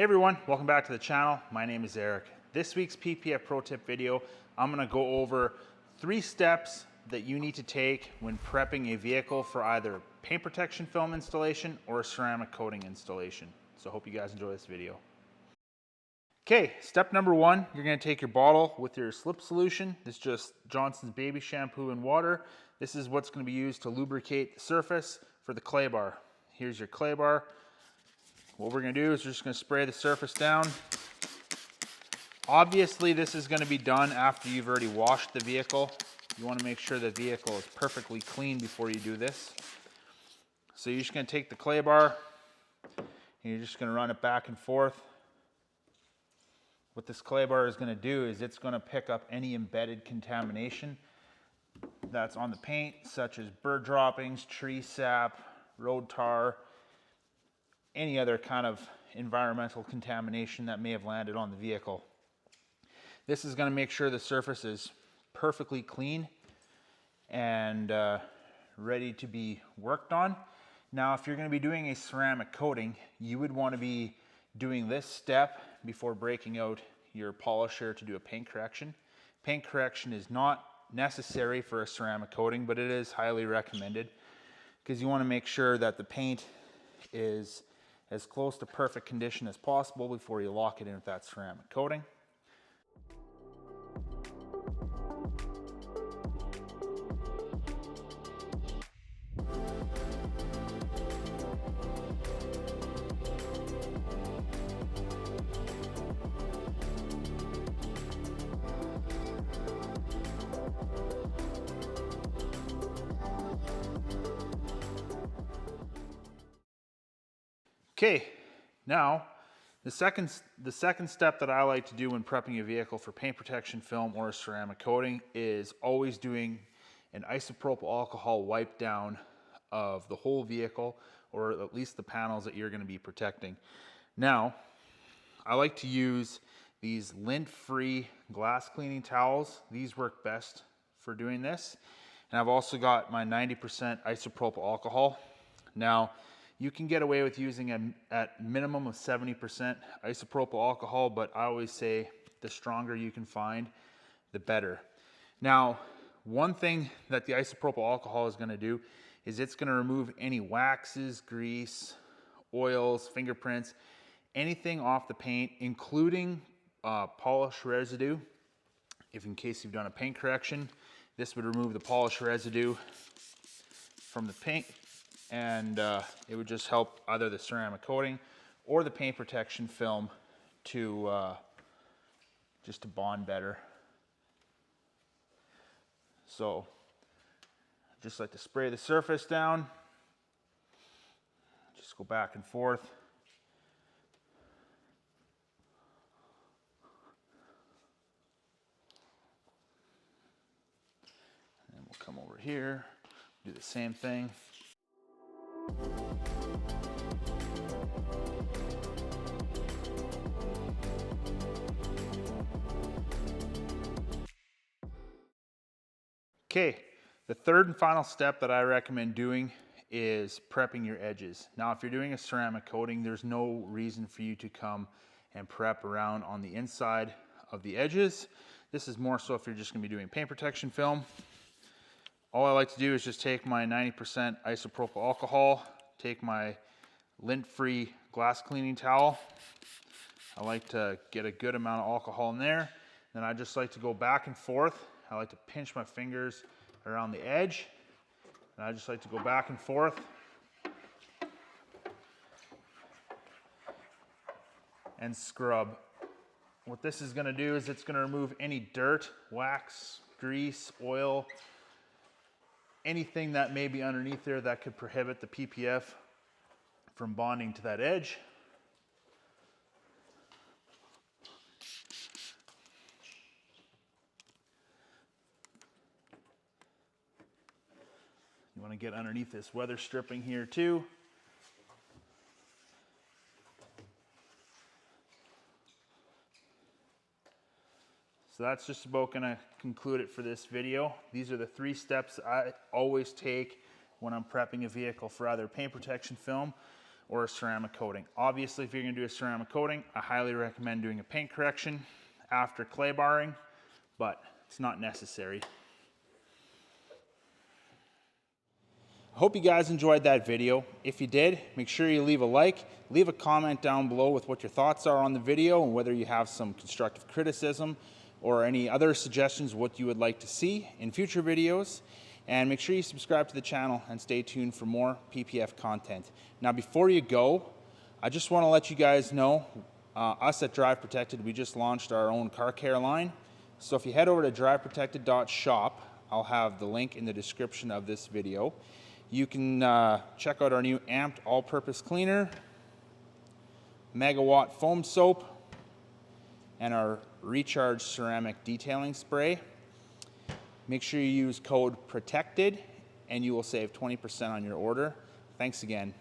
Hey everyone, welcome back to the channel. My name is Eric. This week's PPF Pro Tip video, I'm gonna go over 3 steps that you need to take when prepping a vehicle for either paint protection film installation or a ceramic coating installation. So I hope you guys enjoy this video. Okay, step number 1, you're gonna take your bottle with your slip solution. This is just Johnson's baby shampoo and water. This is what's gonna be used to lubricate the surface for the clay bar. Here's your clay bar. What we're gonna do is we're just gonna spray the surface down. Obviously, this is gonna be done after you've already washed the vehicle. You wanna make sure the vehicle is perfectly clean before you do this. So you're just gonna take the clay bar and you're just gonna run it back and forth. What this clay bar is gonna do is it's gonna pick up any embedded contamination that's on the paint, such as bird droppings, tree sap, road tar, any other kind of environmental contamination that may have landed on the vehicle. This is going to make sure the surface is perfectly clean and ready to be worked on. Now, if you're going to be doing a ceramic coating, you would want to be doing this step before breaking out your polisher to do a paint correction. Paint correction is not necessary for a ceramic coating, but it is highly recommended because you want to make sure that the paint is as close to perfect condition as possible before you lock it in with that ceramic coating. Okay, now the second step that I like to do when prepping a vehicle for paint protection film or a ceramic coating is always doing an isopropyl alcohol wipe down of the whole vehicle, or at least the panels that you're going to be protecting. Now, I like to use these lint-free glass cleaning towels. These work best for doing this. And I've also got my 90% isopropyl alcohol. Now, you can get away with using at minimum of 70% isopropyl alcohol, but I always say the stronger you can find, the better. Now, one thing that the isopropyl alcohol is going to do is it's going to remove any waxes, grease, oils, fingerprints, anything off the paint, including polish residue. If in case you've done a paint correction, this would remove the polish residue from the paint, and it would just help either the ceramic coating or the paint protection film to just to bond better. So just like to spray the surface down, just go back and forth. And we'll come over here, do the same thing. Okay, the third and final step that I recommend doing is prepping your edges. Now, if you're doing a ceramic coating, there's no reason for you to come and prep around on the inside of the edges. This is more so if you're just gonna be doing paint protection film. All I like to do is just take my 90% isopropyl alcohol, take my lint-free glass cleaning towel. I like to get a good amount of alcohol in there. Then I just like to go back and forth. I like to pinch my fingers around the edge. And I just like to go back and forth. And scrub. What this is gonna do is it's gonna remove any dirt, wax, grease, oil, anything that may be underneath there that could prohibit the PPF from bonding to that edge. You want to get underneath this weather stripping here too. So that's just about going to conclude it for this video. These are the 3 steps I always take when I'm prepping a vehicle for either paint protection film or a ceramic coating. Obviously, if you're going to do a ceramic coating, I highly recommend doing a paint correction after clay barring, but it's not necessary. I hope you guys enjoyed that video. If you did, make sure you leave a like, leave a comment down below with what your thoughts are on the video and whether you have some constructive criticism or any other suggestions what you would like to see in future videos. And make sure you subscribe to the channel and stay tuned for more PPF content. Now, before you go, I just want to let you guys know, us at Drive Protected, we just launched our own car care line. So if you head over to driveprotected.shop, I'll have the link in the description of this video. You can check out our new amped all-purpose cleaner, megawatt foam soap, and our recharge ceramic detailing spray. Make sure you use code PROTECTED and you will save 20% on your order. Thanks again.